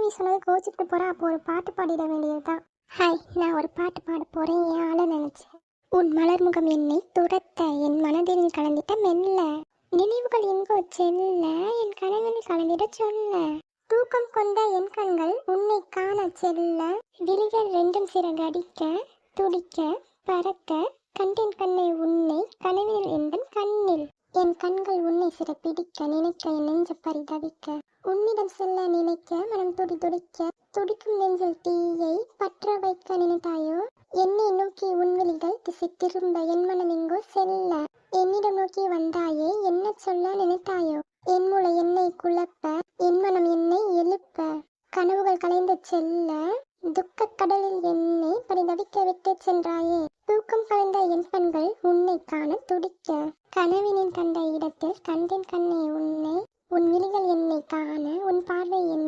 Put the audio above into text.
நீ சொன்னது கோச்சிட்டு போற, அப்போ ஒரு பாட்டு பாடிட வேண்டியதுதான். ஹாய், நான் ஒரு பாட்டு பாட போறேன், என் ஆள நினைச்சேன். உன் மலர்முகம் என்னை துரத்த, என் மனதில் கலந்திட்ட மெல்ல, நினைவுகள் எங்கோ செல்ல, என் கனவில் கலந்திட சொல்ல, தூக்கம் கொண்ட என் கண்கள் உன்னை காண செல்ல, விழிகள் ரெண்டும் சிறகடிக்க துடிக்க பறக்க, கண்டேன் கண்ணை உன்னை கனவில் எந்தன் கண்ணில், என் கண்கள் உன்னை சிறப்பிடிக்க நினைக்க என் நெஞ்ச பரிதவிக்க, உன்னிடம் செல்ல நினைக்க மனம் துடி துடிக்க, துடிக்கும் நெஞ்சில் தீயை பற்ற வைக்க நினைத்தாயோ, என்னை நோக்கி உன் விழிகள் திசை திரும்ப என் மனம் எங்கோ செல்ல, என்னிடம் நோக்கி வந்தாயே என்ன சொல்ல நினைத்தாயோ, என் மூளை என்னை குழப்ப என் மனம் என்னை எழுப்ப, கனவுகள் கலைந்து செல்ல துக்க கடலில் என்னை பரிதவிக்க விட்டு சென்றாயே, தூக்கம் கலைந்த என் கண்கள் உன்னை காண துடிக்க, கனவினில் கண்ட இடத்தில் கண்டேன் கண்ணே உன்னை, உன் விழிகள் என்னை காண உன் பார்வை என்னை